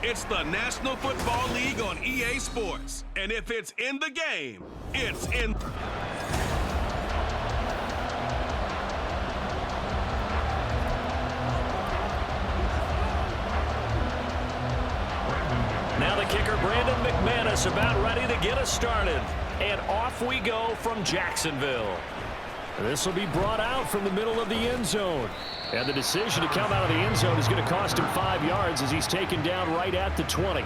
It's the National Football League on EA Sports. And if it's in the game, it's in... Now the kicker, Brandon McManus, about ready to get us started. And off we go from Jacksonville. This will be brought out from the middle of the end zone. And the decision to come out of the end zone is going to cost him 5 yards as he's taken down right at the 20.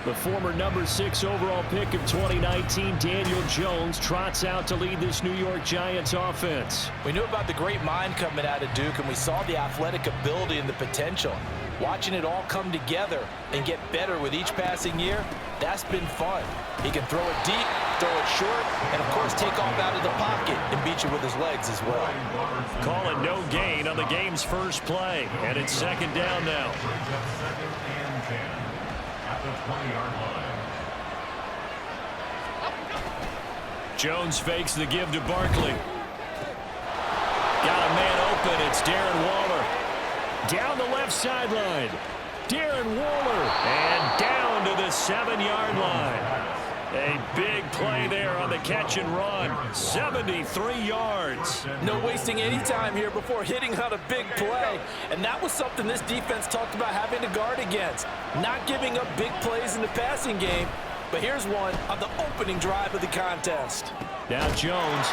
The former number 6 overall pick of 2019, Daniel Jones, trots out to lead this New York Giants offense. We knew about the great mind coming out of Duke, and we saw the athletic ability and the potential. Watching it all come together and get better with each passing year, that's been fun. He can throw it deep, throw it short, and of course take off out of the pocket and beat you with his legs as well. Call it no gain on the game's first play, and it's second down now. Jones fakes the give to Barkley. Got a man open. It's Darren Waller. Down the left sideline. Darren Waller. And down to the 7-yard line. A big play there on the catch and run. 73 yards. No wasting any time here before hitting on a big play. And that was something this defense talked about having to guard against. Not giving up big plays in the passing game. But here's one on the opening drive of the contest. Now Jones.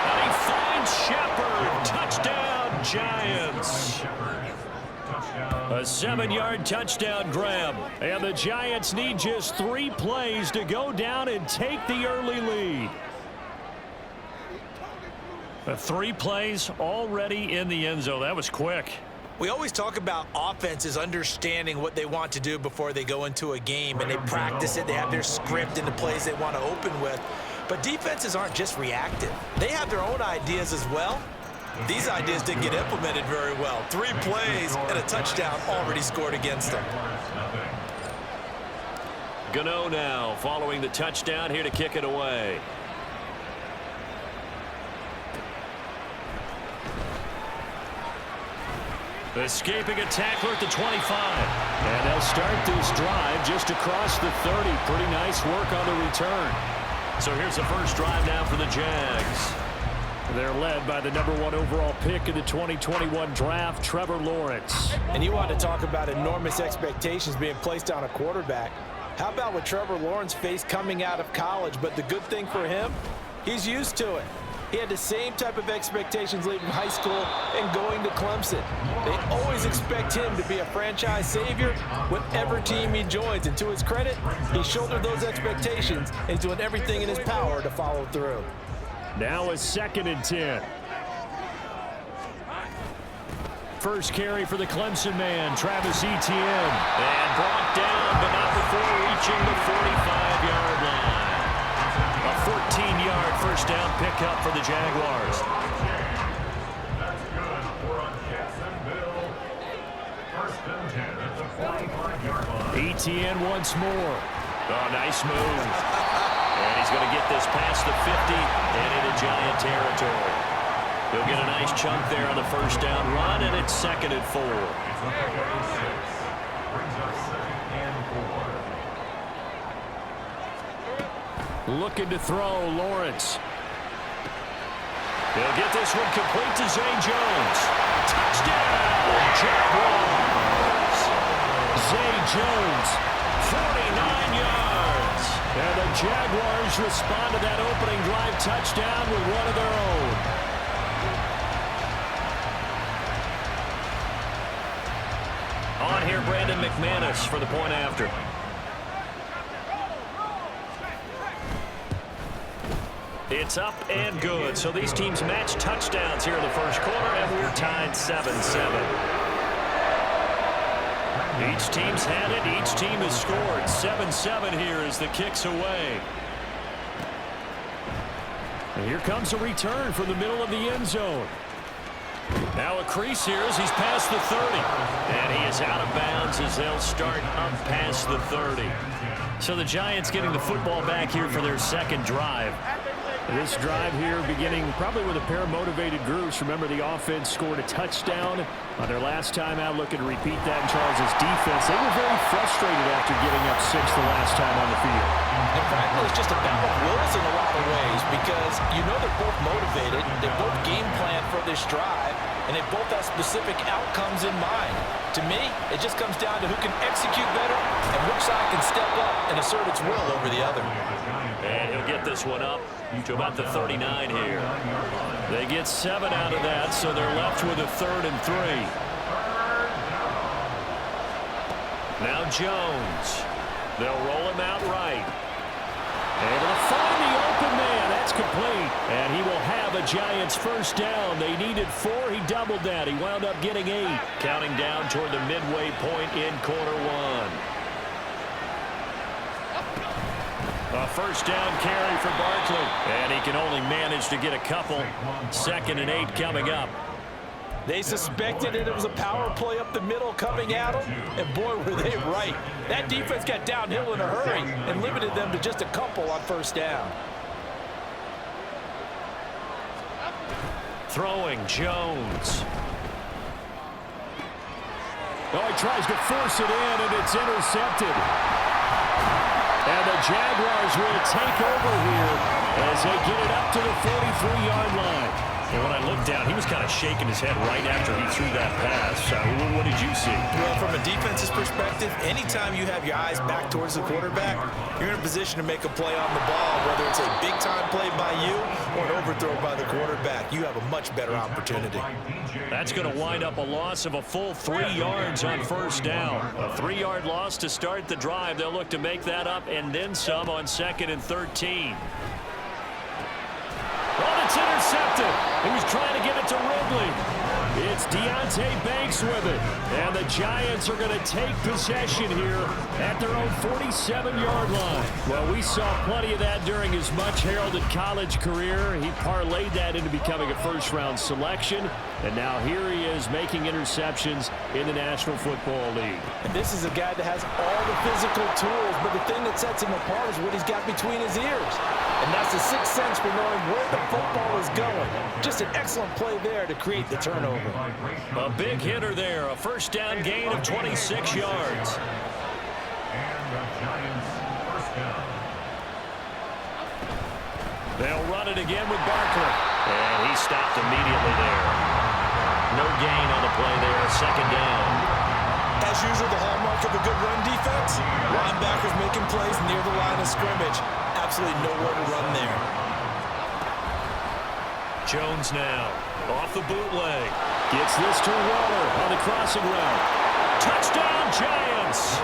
And he finds Shepard. Touchdown, Giants. A 7-yard touchdown grab. And the Giants need just 3 plays to go down and take the early lead. 3 plays already in the end zone. That was quick. We always talk about offenses understanding what they want to do before they go into a game, and they practice it. They have their script and the plays they want to open with. But defenses aren't just reactive. They have their own ideas as well. These ideas didn't get implemented very well. 3 plays and a touchdown already scored against them. Gano now following the touchdown here to kick it away. Escaping a tackler at the 25. And they'll start this drive just across the 30. Pretty nice work on the return. So here's the first drive now for the Jags. They're led by the number 1 overall pick in the 2021 draft, Trevor Lawrence. And you want to talk about enormous expectations being placed on a quarterback. How about what Trevor Lawrence faced coming out of college? But the good thing for him, he's used to it. He had the same type of expectations leaving high school and going to Clemson. They always expect him to be a franchise savior whatever team he joins. And to his credit, he shouldered those expectations and he's doing everything in his power to follow through. Now a 2nd and 10. First carry for the Clemson man, Travis Etienne. And brought down, but not before reaching the 45-yard line. A 14-yard first down pickup for the Jaguars. Etienne once more. Oh, nice move. And he's going to get this past the 50 and into Giant territory. He'll get a nice chunk there on the first down run, and it's 2nd and 4. Looking to throw, Lawrence. He'll get this one complete to Zay Jones. Touchdown, Jaguars. Zay Jones, 49 yards. And the Jaguars respond to that opening drive touchdown with one of their own. On here, Brandon McManus for the point after. It's up and good. So these teams match touchdowns here in the first quarter, and we're tied 7-7. Each team's had it. Each team has scored. 7-7 here as the kick's away. And here comes a return from the middle of the end zone. Now a crease here as he's past the 30. And he is out of bounds as they'll start up past the 30. So the Giants getting the football back here for their second drive. This drive here beginning probably with a pair of motivated groups. Remember, the offense scored a touchdown on their last time out. Looking to repeat that in Charles' defense. They were very frustrated after giving up 6 the last time on the field. And frankly, it's just a battle of wills in a lot of ways because you know they're both motivated. They both game plan for this drive, and they both have specific outcomes in mind. To me, it just comes down to who can execute better and which side can step up and assert its will over the other. And he'll get this one up to about the 39 here. They get 7 out of that, so they're left with a 3rd and 3. Now Jones. They'll roll him out right. Able to find the open man. That's complete. And he will have a Giants first down. They needed 4. He doubled that. He wound up getting 8. Counting down toward the midway point in quarter 1. A first down carry for Barkley. And he can only manage to get a couple. 2nd and 8 coming up. They suspected it was a power play up the middle coming at them, and boy, were they right. That defense got downhill in a hurry and limited them to just a couple on first down. Throwing Jones. Oh, he tries to force it in, and it's intercepted. And the Jaguars will take over here as they get it up to the 43-yard line. And when I looked down, he was kind of shaking his head right after he threw that pass. What did you see? Well, from a defense's perspective, anytime you have your eyes back towards the quarterback, you're in a position to make a play on the ball, whether it's a big-time play by you or an overthrow by the quarterback. You have a much better opportunity. That's going to wind up a loss of a full 3 yards on first down. A 3-yard loss to start the drive. They'll look to make that up and then some on 2nd and 13. Oh, it's intercepted. He was trying to get it to Ridley. It's Deontay Banks with it. And the Giants are going to take possession here at their own 47-yard line. Well, we saw plenty of that during his much-heralded college career. He parlayed that into becoming a first-round selection. And now here he is making interceptions in the National Football League. And this is a guy that has all the physical tools, but the thing that sets him apart is what he's got between his ears. And that's the sixth sense for knowing where the football is going. Just an excellent play there to create the turnover. A big hitter there. A first down gain of 26 yards. They'll run it again with Barkley. And he stopped immediately there. No gain on the play there. 2nd down. As usual, the hallmark of a good run defense, linebackers making plays near the line of scrimmage. Absolutely nowhere to run there. Jones now off the bootleg. Gets this to Waller on the crossing route. Touchdown, Giants!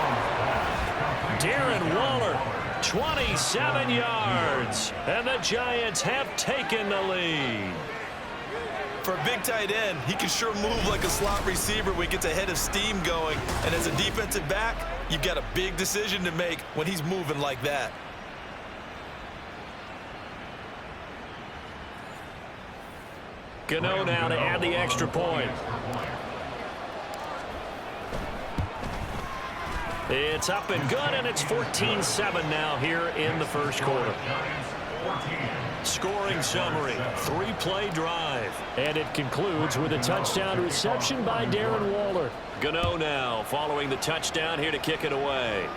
Darren Waller, 27 yards. And the Giants have taken the lead. For a big tight end, he can sure move like a slot receiver when he gets a head of steam going. And as a defensive back, you've got a big decision to make when he's moving like that. Gano now to add the extra point. It's up and good, and it's 14-7 now here in the first quarter. Scoring summary, 3-play drive. And it concludes with a touchdown reception by Darren Waller. Gano now following the touchdown here to kick it away.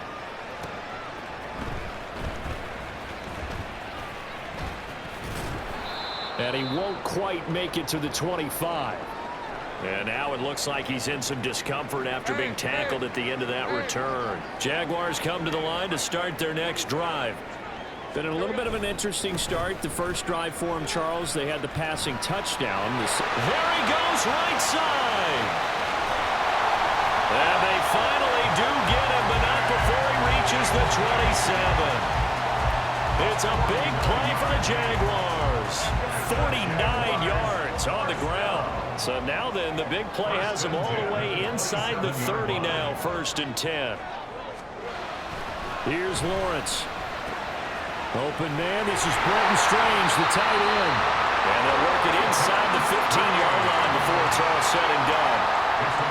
And he won't quite make it to the 25. And now it looks like he's in some discomfort after being tackled at the end of that return. Jaguars come to the line to start their next drive. Been a little bit of an interesting start. The first drive for him, Charles, they had the passing touchdown. There he goes, right side. And they finally do get him, but not before he reaches the 27. It's a big play for the Jaguars. 49 yards on the ground. So now then, the big play has him all the way inside the 30 now, 1st and 10. Here's Lawrence. Open man, this is Brenton Strange, the tight end. And they'll work it inside the 15-yard line before it's all said and done.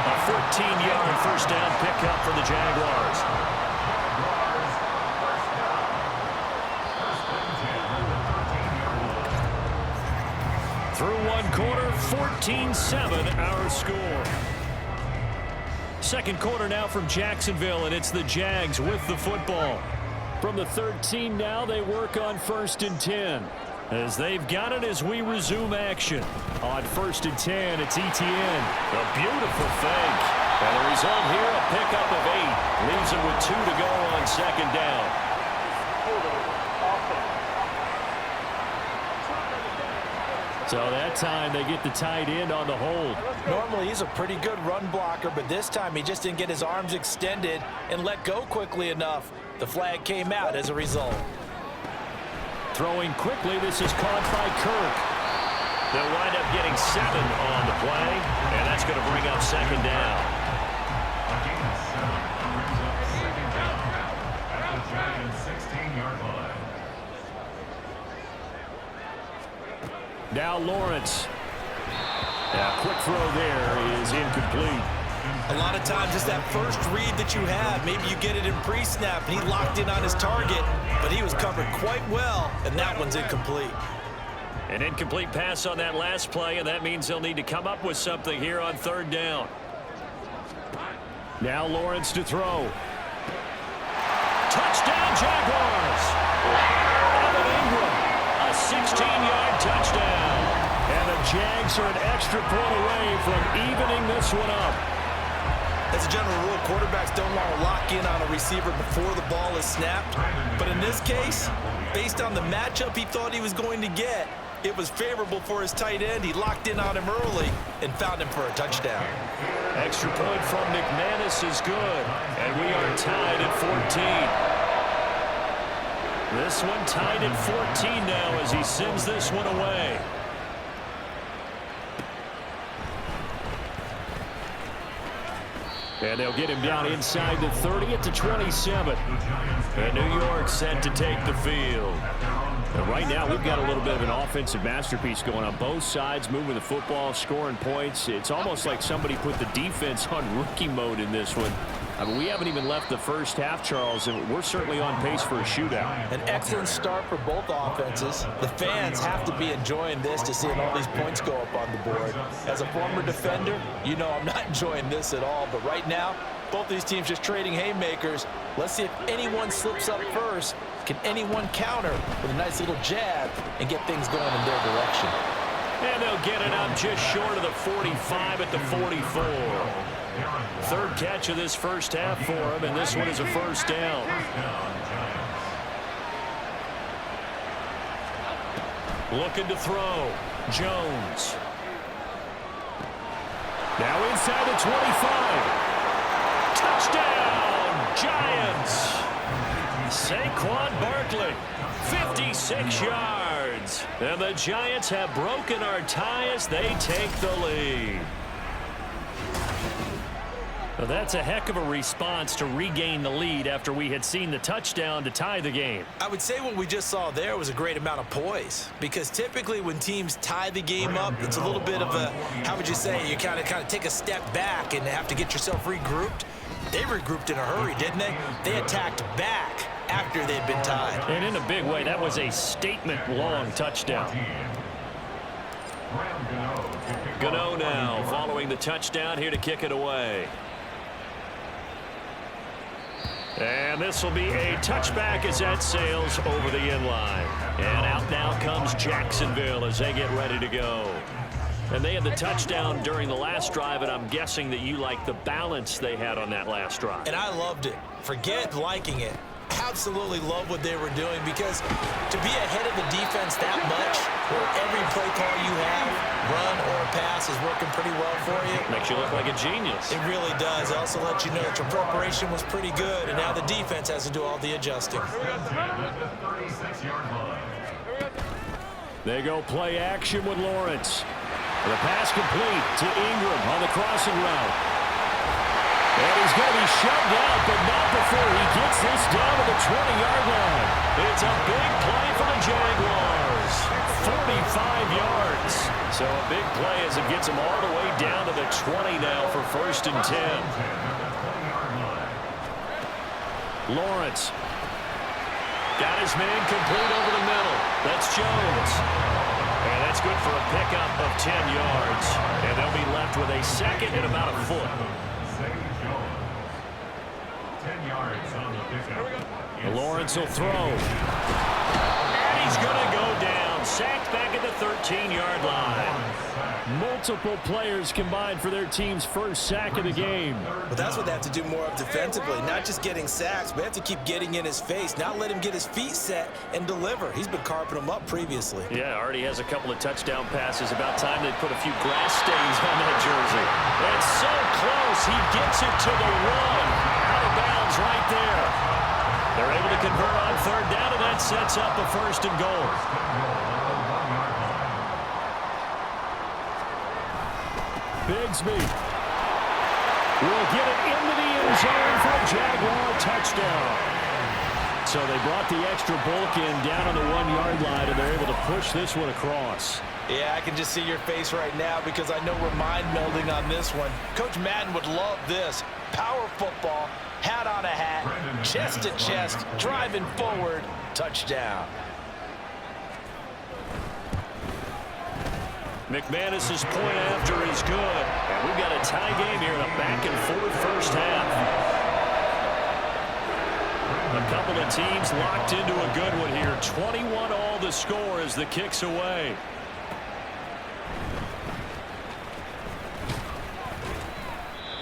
A 14-yard first down pickup for the Jaguars. Through one quarter, 14-7 our score. Second quarter now from Jacksonville, and it's the Jags with the football. From the 13 now, they work on 1st and 10. As they've got it as we resume action. On 1st and 10, it's Etienne. A beautiful fake. And the result here, a pickup of 8. Leaves them with 2 to go on 2nd down. So that time they get the tight end on the hold. Normally he's a pretty good run blocker, but this time he just didn't get his arms extended and let go quickly enough. The flag came out as a result. Throwing quickly, this is caught by Kirk. They'll wind up getting 7 on the play, and that's going to bring up 2nd down. Now Lawrence. Now quick throw there is incomplete. A lot of times it's that first read that you have. Maybe you get it in pre-snap, and he locked in on his target, but he was covered quite well, and that one's incomplete. An incomplete pass on that last play, and that means they'll need to come up with something here on 3rd down. Now Lawrence to throw. Touchdown, Jaguars! Evan Ingram, a 16-yard touchdown. And the Jags are an extra point away from evening this one up. As a general rule, quarterbacks don't want to lock in on a receiver before the ball is snapped. But in this case, based on the matchup he thought he was going to get, it was favorable for his tight end. He locked in on him early and found him for a touchdown. Extra point from McManus is good. And we are tied at 14. This one tied at 14 now as he sends this one away. And they'll get him down inside the 30 at the 27. And New York set to take the field. And right now, we've got a little bit of an offensive masterpiece going on both sides, moving the football, scoring points. It's almost like somebody put the defense on rookie mode in this one. I mean, we haven't even left the first half, Charles, and we're certainly on pace for a shootout. An excellent start for both offenses. The fans have to be enjoying this to seeing all these points go up on the board. As a former defender, you know I'm not enjoying this at all. But right now, both these teams just trading haymakers. Let's see if anyone slips up first. Can anyone counter with a nice little jab and get things going in their direction? And they'll get it up just short of the 45 at the 44. Third catch of this first half for him, and this one is a 1st down. Looking to throw. Jones. Now inside the 25. Touchdown, Giants. Saquon Barkley, 56 yards. And the Giants have broken our tie as they take the lead. Well, that's a heck of a response to regain the lead after we had seen the touchdown to tie the game. I would say what we just saw there was a great amount of poise, because typically when teams tie the game up, it's a little bit of a, how would you say, you kind of take a step back and have to get yourself regrouped. They regrouped in a hurry, didn't they? They attacked back after they'd been tied. And in a big way, that was a statement-long touchdown. Gano now following the touchdown here to kick it away. And this will be a touchback as that sails over the end line. And out now comes Jacksonville as they get ready to go. And they had the touchdown during the last drive, and I'm guessing that you like the balance they had on that last drive. And I loved it. Forget liking it. Absolutely love what they were doing, because to be ahead of the defense that much, where every play call you have, run or pass, is working pretty well for you. Makes you look like a genius. It really does. It also lets you know that your preparation was pretty good, and now the defense has to do all the adjusting. They go play action with Lawrence. The pass complete to Ingram on the crossing route. And he's going to be shoved out, but not before he gets this down to the 20-yard line. It's a big play for the Jaguars. 45 yards. So a big play as it gets him all the way down to the 20 now for 1st and 10. Lawrence. Got his man complete over the middle. That's Jones. And that's good for a pickup of 10 yards. And they'll be left with a second and about a foot. 10 yards on the pickup. Lawrence will throw. And he's going to go down. Sacked back at the 13-yard line. Multiple players combined for their team's first sack of the game. But that's what they have to do more of defensively. Not just getting sacks, but they have to keep getting in his face. Not let him get his feet set and deliver. He's been carping them up previously. Yeah, already has a couple of touchdown passes. About time they put a few grass stains on that jersey. It's so close. He gets it to the one. Out of bounds right there. They're able to convert on third down, and that sets up a first and goal. Bigsby will get it into the end zone for a Jaguar touchdown. So they brought the extra bulk in down on the 1-yard line, and they're able to push this one across. Yeah, I can just see your face right now because I know we're mind melding on this one. Coach Madden would love this. Power football, hat on a hat, chest to chest, driving forward, touchdown. McManus's point after is good. And we've got a tie game here in a back-and-forth first half. A couple of teams locked into a good one here. 21-all the score as the kick's away.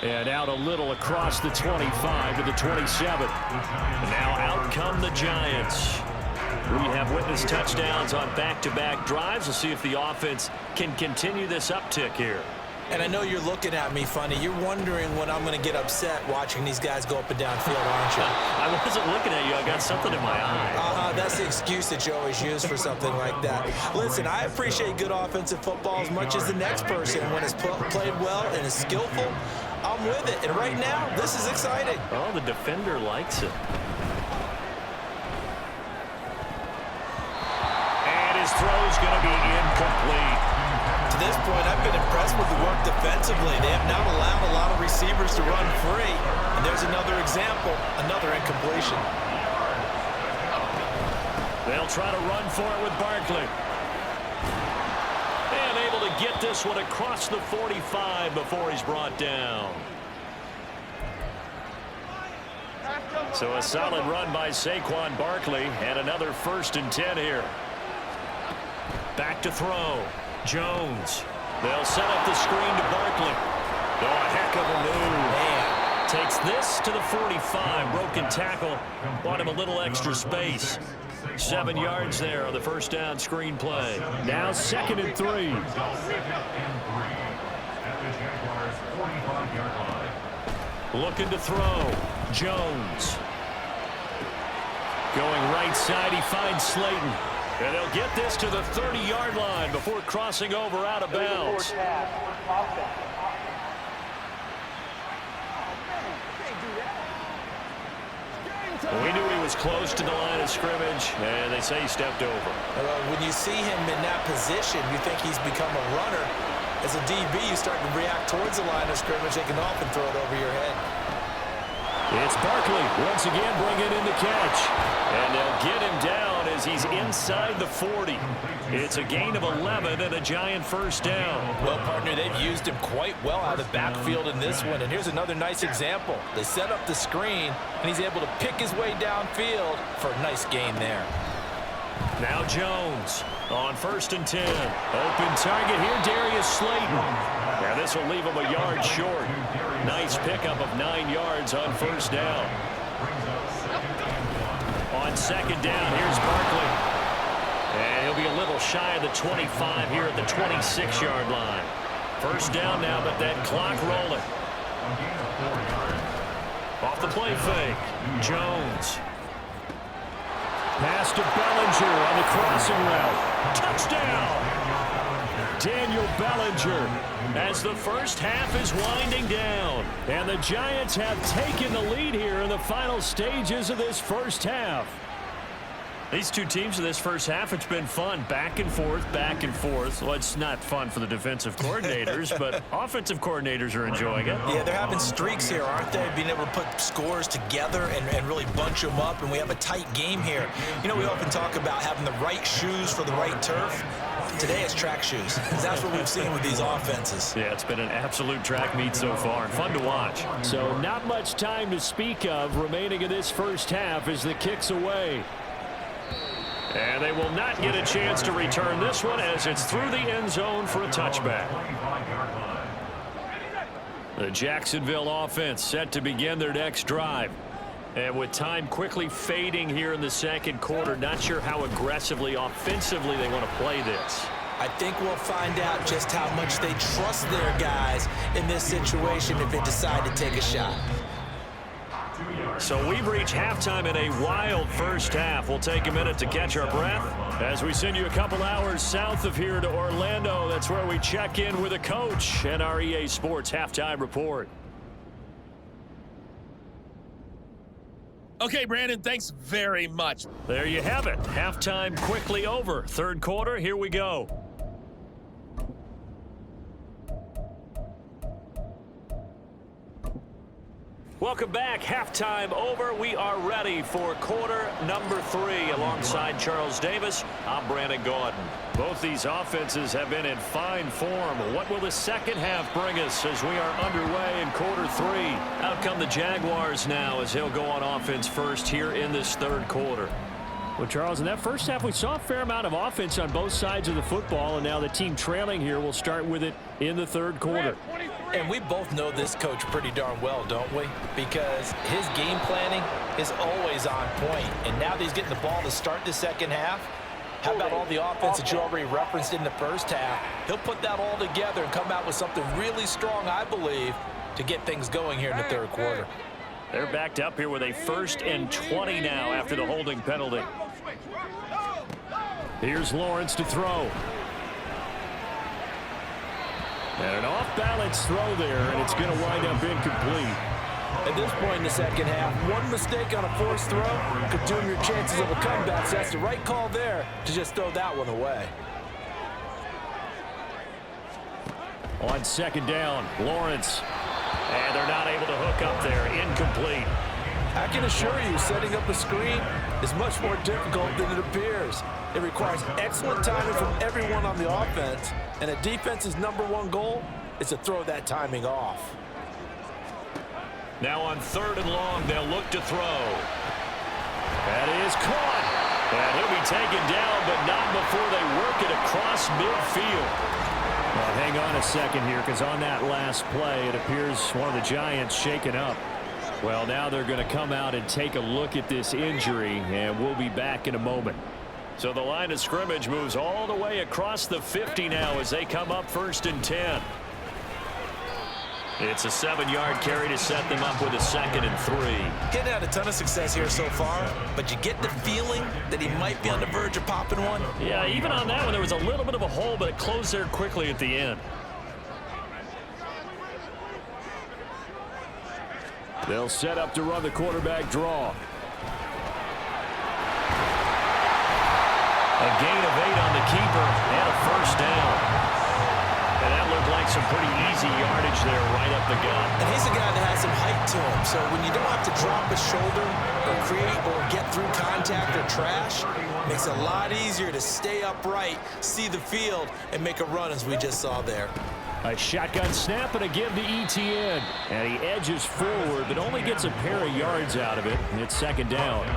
And out a little across the 25 to the 27. And now out come the Giants. We have witnessed touchdowns on back-to-back drives. We'll see if the offense can continue this uptick here. And I know you're looking at me funny. You're wondering when I'm going to get upset watching these guys go up and down field, aren't you? I wasn't looking at you. I got something in my eye. That's the excuse that you always use for something like that. Listen, I appreciate good offensive football as much as the next person. When it's played well and is skillful, I'm with it. And right now, this is exciting. Oh, the defender likes it. His throw's going to be incomplete. To this point, I've been impressed with the work defensively. They have not allowed a lot of receivers to run free. And there's another example, another incompletion. They'll try to run for it with Barkley. And able to get this one across the 45 before he's brought down. So a solid run by Saquon Barkley and another 1st and 10 here. Back to throw. Jones. They'll set up the screen to Barkley. Oh, a heck of a move. Man. Takes this to the 45. Broken tackle. Bought him a little extra space. 7 yards there on the first down screen play. Now 2nd and 3. Looking to throw. Jones. Going right side. He finds Slayton. And they'll get this to the 30-yard line before crossing over out of bounds. We knew he was close to the line of scrimmage, and they say he stepped over. When you see him in that position, you think he's become a runner. As a DB, you start to react towards the line of scrimmage. They can often throw it over your head. It's Barkley once again bringing in the catch. And they'll get him down as he's inside the 40. It's a gain of 11 and a Giant first down. Well, partner, they've used him quite well out of the backfield in this one. And here's another nice example. They set up the screen, and he's able to pick his way downfield for a nice gain there. Now Jones on 1st and 10. Open target here, Darius Slayton. Now this will leave him a yard short. Nice pickup of 9 yards on first down. On 2nd down, here's Barkley. And he'll be a little shy of the 25 here at the 26-yard line. First down now, but that clock rolling. Off the play fake. Jones. Pass to Bellinger on the crossing route. Touchdown! Daniel Bellinger as the first half is winding down. And the Giants have taken the lead here in the final stages of this first half. These two teams in this first half, it's been fun. Back and forth, back and forth. Well, it's not fun for the defensive coordinators, but offensive coordinators are enjoying it. Yeah, they're having streaks here, aren't they? Being able to put scores together and really bunch them up, and we have a tight game here. You know, we often talk about having the right shoes for the right turf. Today it's track shoes. That's what we've seen with these offenses. Yeah, it's been an absolute track meet so far. Fun to watch. So not much time to speak of remaining in this first half as the kick's away. And they will not get a chance to return this one as it's through the end zone for a touchback. The Jacksonville offense set to begin their next drive. And with time quickly fading here in the second quarter, not sure how aggressively, offensively they want to play this. I think we'll find out just how much they trust their guys in this situation if they decide to take a shot. So we've reached halftime in a wild first half. We'll take a minute to catch our breath as we send you a couple hours south of here to Orlando. That's where we check in with a coach and our EA Sports halftime report. Okay, Brandon, thanks very much. There you have it. Halftime quickly over. Third quarter, here we go. Welcome back. Halftime over. We are ready for quarter number 3. Alongside Charles Davis, I'm Brandon Gordon. Both these offenses have been in fine form. What will the second half bring us as we are underway in quarter 3? Out come the Jaguars now as he'll go on offense first here in this third quarter. Well, Charles, in that first half, we saw a fair amount of offense on both sides of the football, and now the team trailing here will start with it in the third quarter. And we both know this coach pretty darn well, don't we? Because his game planning is always on point. And now that he's getting the ball to start the second half, how about all the offense that you already referenced in the first half? He'll put that all together and come out with something really strong, I believe, to get things going here in the third quarter. They're backed up here with a 1st and 20 now after the holding penalty. Here's Lawrence to throw. And an off-balance throw there, and it's going to wind up incomplete. At this point in the second half, one mistake on a forced throw could doom your chances of a comeback. So that's the right call there to just throw that one away. On second down, Lawrence. And they're not able to hook up there. Incomplete. I can assure you, setting up a screen is much more difficult than it appears. It requires excellent timing from everyone on the offense, and a defense's #1 goal is to throw that timing off. Now on 3rd and long, they'll look to throw. That is caught. And he'll be taken down, but not before they work it across midfield. Well, hang on a second here, because on that last play, it appears one of the Giants shaken up. Well, now they're going to come out and take a look at this injury, and we'll be back in a moment. So the line of scrimmage moves all the way across the 50 now as they come up 1st and 10. It's a 7-yard carry to set them up with a 2nd and 3. Getting had a ton of success here so far, but you get the feeling that he might be on the verge of popping one. Yeah, even on that one, there was a little bit of a hole, but it closed there quickly at the end. They'll set up to run the quarterback draw. A gain of 8 on the keeper and a 1st down. And that looked like some pretty easy yardage there right up the gut. And he's a guy that has some height to him, so when you don't have to drop a shoulder or create or get through contact or trash, it makes it a lot easier to stay upright, see the field, and make a run as we just saw there. A shotgun snap and a give to Etienne. And he edges forward, but only gets a pair of yards out of it. And it's 2nd down.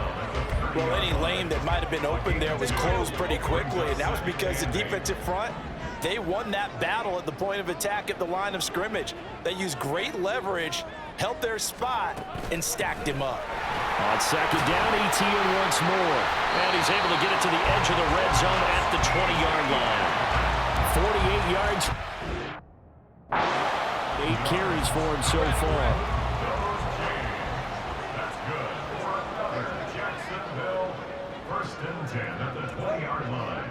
Well, any lane that might have been open there was closed pretty quickly, and that was because the defensive front, they won that battle at the point of attack at the line of scrimmage. They used great leverage, held their spot, and stacked him up. On 2nd down, Etienne once more. And he's able to get it to the edge of the red zone at the 20-yard line. 48 yards. 8 carries for him so far. That's good. Jacksonville, 1st and 10 at the 20-yard line.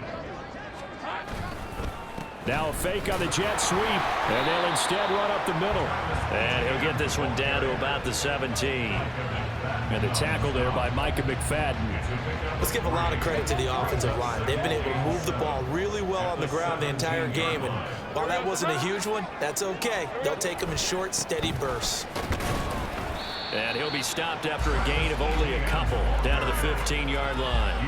Now a fake on the jet sweep, and they'll instead run up the middle. And he'll get this one down to about the 17. And the tackle there by Micah McFadden. Let's give a lot of credit to the offensive line. They've been able to move the ball really well on the ground the entire game, and while that wasn't a huge one, that's okay. They'll take them in short, steady bursts. And he'll be stopped after a gain of only a couple down to the 15-yard line.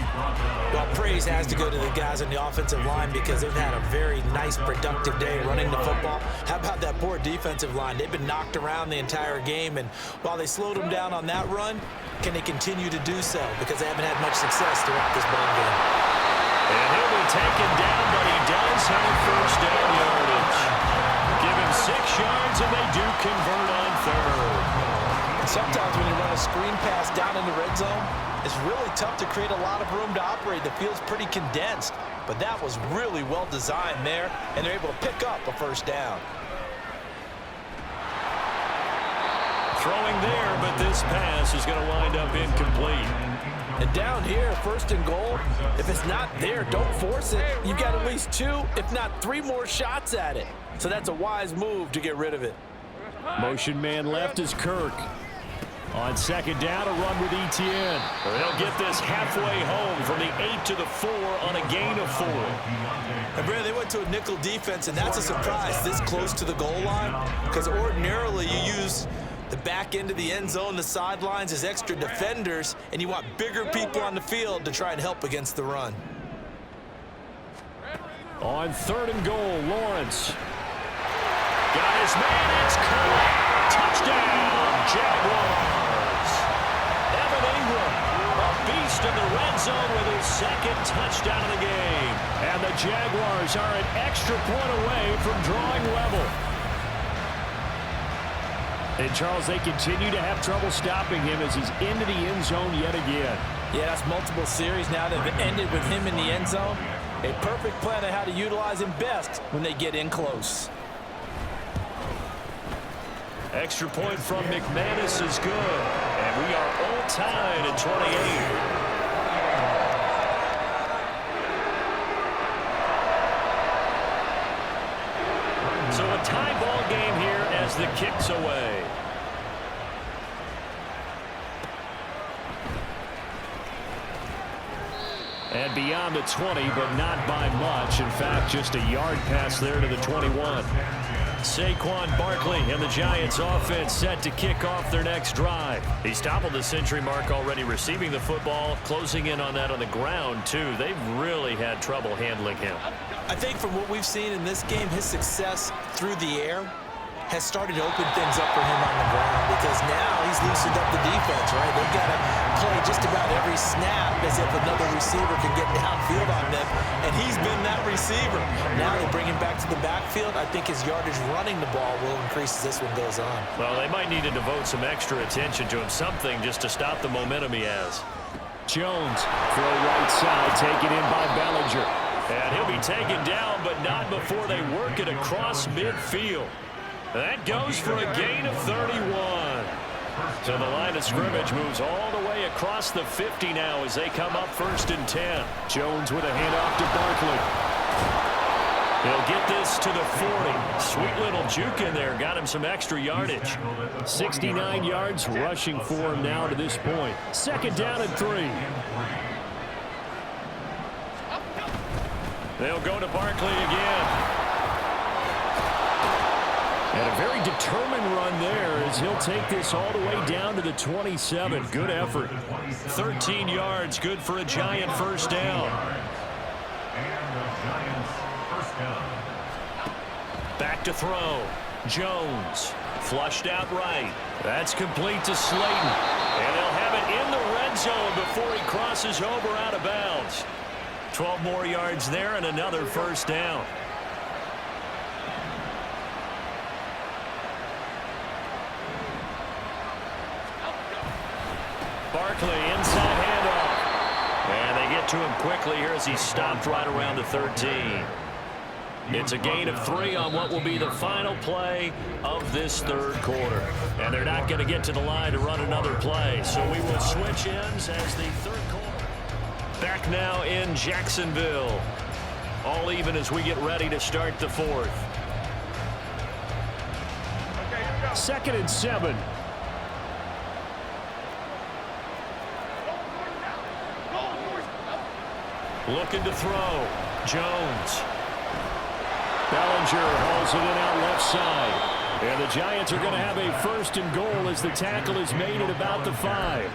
Well, praise has to go to the guys on the offensive line because they've had a very nice, productive day running the football. How about that poor defensive line? They've been knocked around the entire game, and while they slowed them down on that run, can they continue to do so? Because they haven't had much success throughout this ball game. And he'll be taken down, but he does have first down yardage. Give him 6 yards, and they do convert on third. Sometimes when you run a screen pass down in the red zone, it's really tough to create a lot of room to operate. The field's pretty condensed, but that was really well designed there, and they're able to pick up a first down. Throwing there, but this pass is going to wind up incomplete. And down here, first and goal, if it's not there, don't force it. You've got at least 2, if not 3 more shots at it. So that's a wise move to get rid of it. Motion man left is Kirk. On second down, a run with Etienne. They'll get this halfway home from the 8 to the 4 on a gain of 4. And Brad, they went to a nickel defense, and that's a surprise this close to the goal line, because ordinarily you use the back end of the end zone, the sidelines as extra defenders, and you want bigger people on the field to try and help against the run. On third and goal, Lawrence. Got his man, it's caught. Touchdown, Jaguars. Evan Ingram, a beast in the red zone with his 2nd touchdown of the game. And the Jaguars are an extra point away from drawing level. And, Charles, they continue to have trouble stopping him as he's into the end zone yet again. Yeah, that's multiple series now that have ended with him in the end zone. A perfect plan on how to utilize him best when they get in close. Extra point from McManus is good. And we are all tied at 28. So a tie ball game here as the kick's away. And beyond the 20, but not by much. In fact, just a yard pass there to the 21. Saquon Barkley and the Giants offense set to kick off their next drive. He's toppled the century mark already receiving the football, closing in on that on the ground, too. They've really had trouble handling him. I think from what we've seen in this game, his success through the air has started to open things up for him on the ground because now he's loosened up the defense, right? They've got to play just about every snap as if another receiver can get downfield on them, and he's been that receiver. Now they bring him back to the backfield. I think his yardage running the ball will increase as this one goes on. Well, they might need to devote some extra attention to him, something just to stop the momentum he has. Jones, throw right side, taken in by Bellinger. And he'll be taken down, but not before they work it across midfield. That goes for a gain of 31. So the line of scrimmage moves all the way across the 50 now as they come up 1st and 10. Jones with a handoff to Barkley. He'll get this to the 40. Sweet little juke in there. Got him some extra yardage. 69 yards rushing for him now to this point. 2nd down and 3. They'll go to Barkley again. And a very determined run there as he'll take this all the way down to the 27. Good effort. 13 yards, good for a Giant first down. Back to throw. Jones, flushed out right. That's complete to Slayton. And they'll have it in the red zone before he crosses over out of bounds. 12 more yards there and another first down. Barkley, inside handoff. And they get to him quickly here as he's stopped right around the 13. It's a gain of 3 on what will be the final play of this 3rd quarter. And they're not going to get to the line to run another play. So we will switch ends as the 3rd quarter. Back now in Jacksonville. All even as we get ready to start the 4th. 2nd and 7. Looking to throw. Jones. Bellinger hauls it in out left side. And the Giants are going to have a 1st and goal as the tackle is made at about the 5.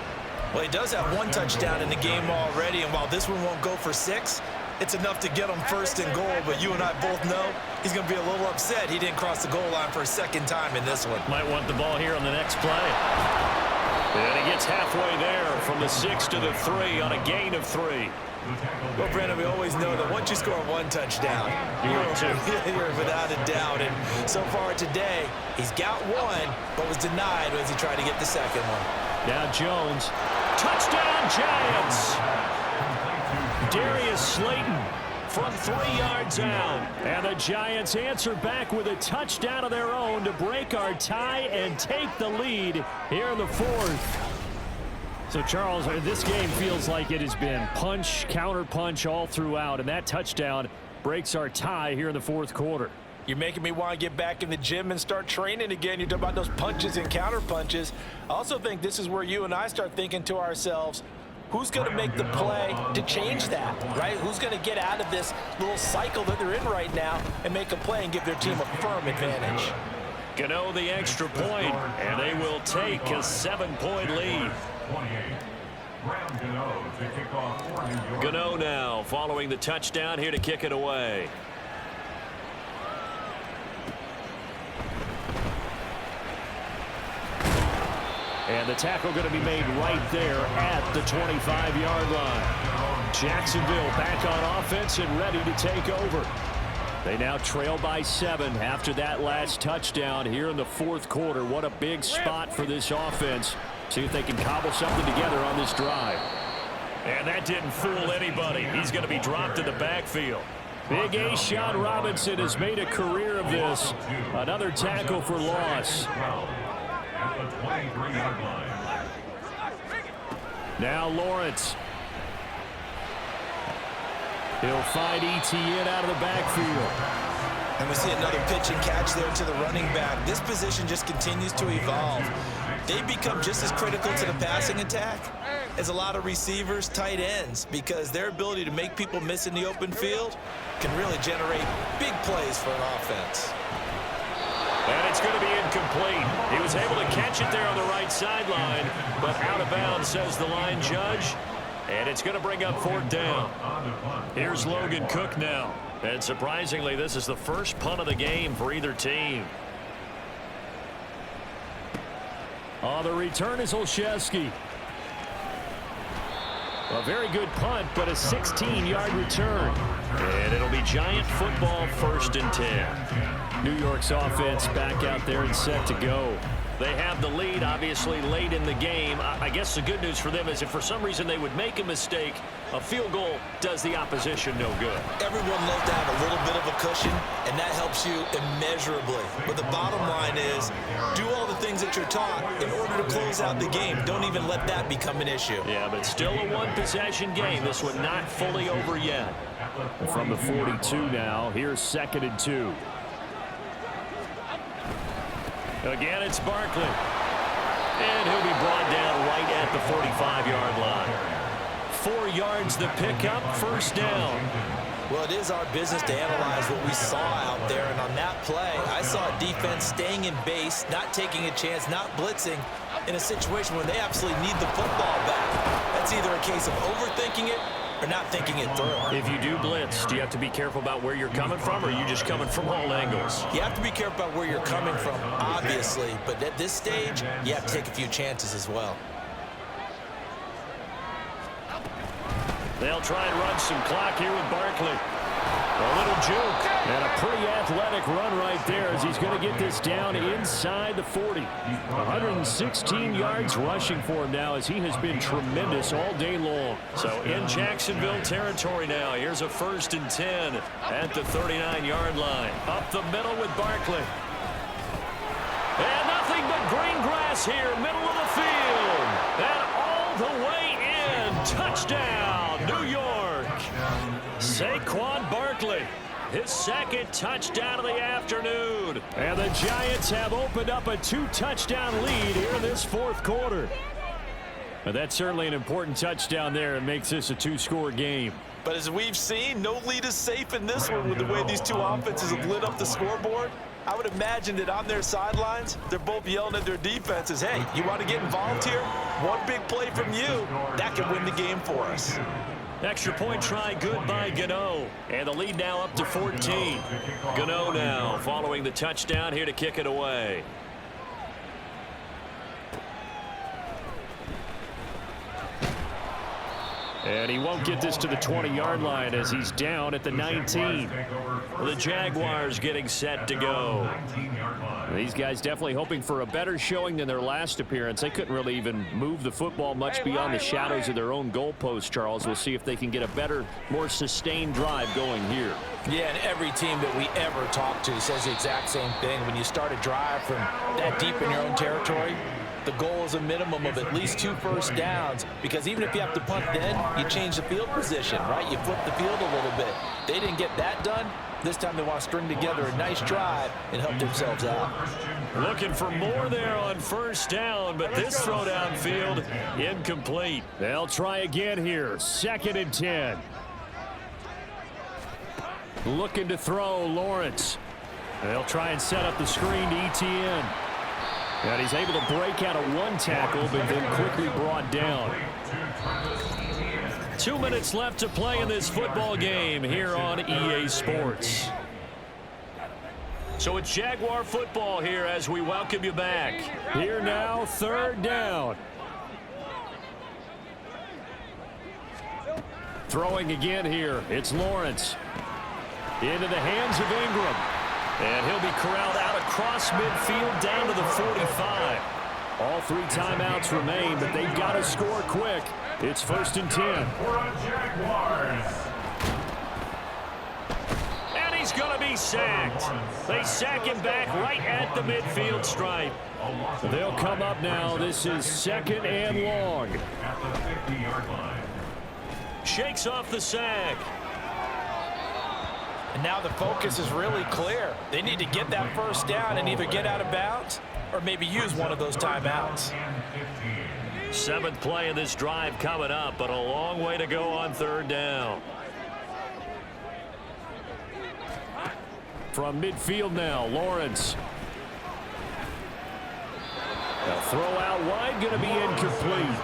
Well, he does have 1 touchdown in the game already, and while this one won't go for 6, it's enough to get him 1st and goal. But you and I both know he's going to be a little upset he didn't cross the goal line for a 2nd time in this one. Might want the ball here on the next play. And he gets halfway there from the 6 to the 3 on a gain of 3. Well, Brandon, we always know that once you score 1 touchdown, you're without a doubt. And so far today, he's got 1, but was denied as he tried to get the 2nd one. Now Jones. Touchdown, Giants! Darius Slayton from 3 yards out. And the Giants answer back with a touchdown of their own to break our tie and take the lead here in the 4th. So, Charles, this game feels like it has been punch, counter-punch all throughout, and that touchdown breaks our tie here in the 4th quarter. You're making me want to get back in the gym and start training again. You're talking about those punches and counter-punches. I also think this is where you and I start thinking to ourselves, who's going to make the play to change that, right? Who's going to get out of this little cycle that they're in right now and make a play and give their team a firm advantage? Gano the extra point, and they will take a 7-point lead. Gano now following the touchdown here to kick it away. And the tackle going to be made right there at the 25-yard line. Jacksonville back on offense and ready to take over. They now trail by 7 after that last touchdown here in the 4th quarter. What a big spot for this offense. See if they can cobble something together on this drive. And that didn't fool anybody. He's going to be dropped in the backfield. Big A-Sean Robinson has made a career of this. Another tackle for loss. Now Lawrence. He'll find Etienne out of the backfield. And we see another pitch and catch there to the running back. This position just continues to evolve. They become just as critical to the passing attack as a lot of receivers, tight ends, because their ability to make people miss in the open field can really generate big plays for an offense. And it's going to be incomplete. He was able to catch it there on the right sideline, but out of bounds, says the line judge. And it's going to bring up 4th down. Here's Logan Cook now. And surprisingly, this is the first punt of the game for either team. On the return is Olszewski. A very good punt, but a 16-yard return. And it'll be Giant football, 1st and 10. New York's offense back out there and set to go. They have the lead, obviously, late in the game. I guess the good news for them is if for some reason they would make a mistake, a field goal does the opposition no good. Everyone loves to have a little bit of a cushion, and that helps you immeasurably. But the bottom line is, do all the things that you're taught in order to close out the game. Don't even let that become an issue. Yeah, but still a one-possession game. This one not fully over yet. From the 42 now, here's 2nd and 2. Again, it's Barkley. And he'll be brought down right at the 45-yard line. 4 yards the pickup, 1st down. Well, it is our business to analyze what we saw out there, and on that play, I saw a defense staying in base, not taking a chance, not blitzing in a situation where they absolutely need the football back. That's either a case of overthinking it or not thinking it through. If you do blitz, do you have to be careful about where you're coming from, or are you just coming from all angles? You have to be careful about where you're coming from, obviously, but at this stage, you have to take a few chances as well. They'll try and run some clock here with Barkley. A little juke. And a pretty athletic run right there as he's going to get this down inside the 40. 116 yards rushing for him now as he has been tremendous all day long. So in Jacksonville territory now. Here's a 1st and 10 at the 39-yard line. Up the middle with Barkley. And nothing but green grass here, middle of the field. And all the way in. Touchdown, New York. Saquon Barkley, his 2nd touchdown of the afternoon. And the Giants have opened up a 2-touchdown lead here in this 4th quarter. But that's certainly an important touchdown there. It makes this a 2-score game. But as we've seen, no lead is safe in this one with the way these two offenses have lit up the scoreboard. I would imagine that on their sidelines, they're both yelling at their defenses, hey, you want to get involved here? One big play from you, that could win the game for us. Extra point try good by Gano. And the lead now up to 14. Gano now following the touchdown here to kick it away. And he won't get this to the 20-yard line as he's down at the 19. The Jaguars getting set to go. These guys definitely hoping for a better showing than their last appearance. They couldn't really even move the football much beyond the shadows of their own goalpost, Charles. We'll see if they can get a better, more sustained drive going here. Yeah, and every team that we ever talk to says the exact same thing. When you start a drive from that deep in your own territory, the goal is a minimum of at least 2 first downs, because even if you have to punt then, you change the field position, right? You flip the field a little bit. They didn't get that done. This time they want to string together a nice drive and help themselves out. Looking for more there on first down, but this throw downfield incomplete. They'll try again here. 2nd and 10. Looking to throw, Lawrence. They'll try and set up the screen to ETN. And he's able to break out of 1 tackle, but then quickly brought down. 2 minutes left to play in this football game here on EA Sports. So it's Jaguar football here as we welcome you back. Here now, 3rd down. Throwing again here. It's Lawrence. Into the hands of Ingram. And he'll be corralled out across midfield down to the 45. All 3 timeouts remain, but they've got to score quick. It's 1st and 10. And he's going to be sacked. They sack him back right at the midfield stripe. They'll come up now. This is 2nd and long. Shakes off the sack. And now the focus is really clear. They need to get that first down and either get out of bounds or maybe use one of those timeouts. 7th play of this drive coming up, but a long way to go on 3rd down. From midfield now, Lawrence. A throw out wide, going to be incomplete.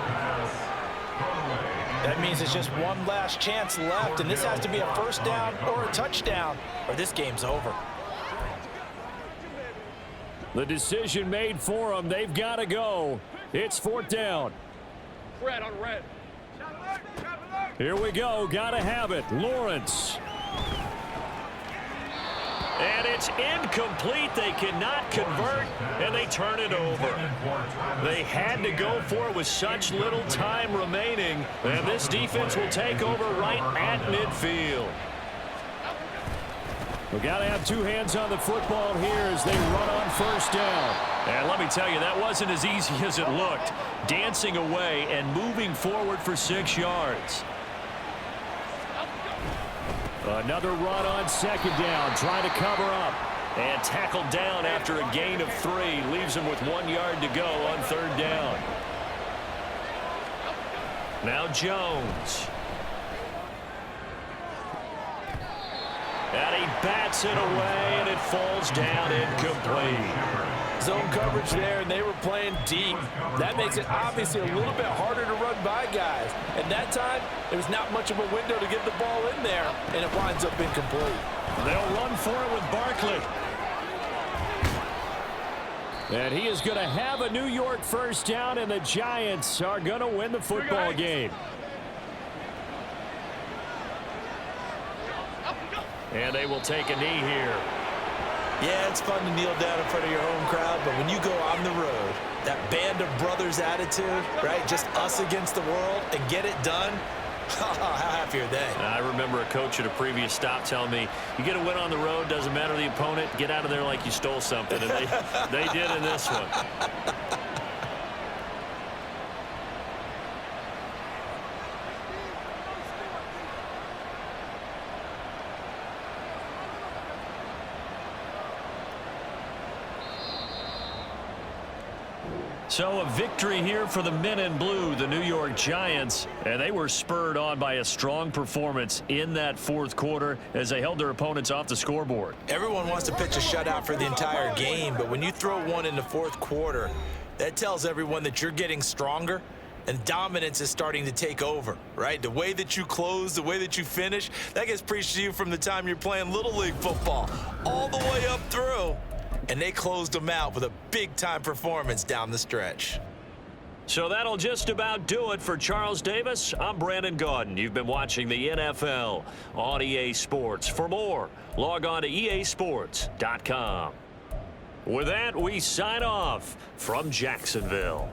That means it's just one last chance left, and this has to be a first down or a touchdown, or this game's over. The decision made for them. They've got to go. It's 4th down. Red on red. Here we go. Got to have it. Lawrence. And it's incomplete. They cannot convert, and they turn it over. They had to go for it with such little time remaining, and this defense will take over right at midfield. We've got to have 2 hands on the football here as they run on first down. And let me tell you, that wasn't as easy as it looked. Dancing away and moving forward for 6 yards. Another run on 2nd down, trying to cover up. And tackled down after a gain of 3. Leaves him with 1 yard to go on 3rd down. Now Jones. And he bats it away, and it falls down incomplete. Zone coverage there, and they were playing deep. That makes it obviously a little bit harder to run by guys. At that time, there was not much of a window to get the ball in there, and it winds up incomplete. They'll run for it with Barkley. And he is going to have a New York first down, and the Giants are going to win the football game. And they will take a knee here. Yeah, it's fun to kneel down in front of your home crowd, but when you go on the road, that band of brothers attitude, right, just us against the world, and get it done, how happy are they? I remember a coach at a previous stop telling me, you get a win on the road, doesn't matter the opponent, get out of there like you stole something. And they did in this one. So a victory here for the men in blue, the New York Giants, and they were spurred on by a strong performance in that fourth quarter as they held their opponents off the scoreboard. Everyone wants to pitch a shutout for the entire game, but when you throw one in the fourth quarter, that tells everyone that you're getting stronger and dominance is starting to take over, right? The way that you close, the way that you finish, that gets preached to you from the time you're playing Little League football all the way up through. And they closed them out with a big-time performance down the stretch. So that'll just about do it for Charles Davis. I'm Brandon Gaudin. You've been watching the NFL on EA Sports. For more, log on to easports.com. With that, we sign off from Jacksonville.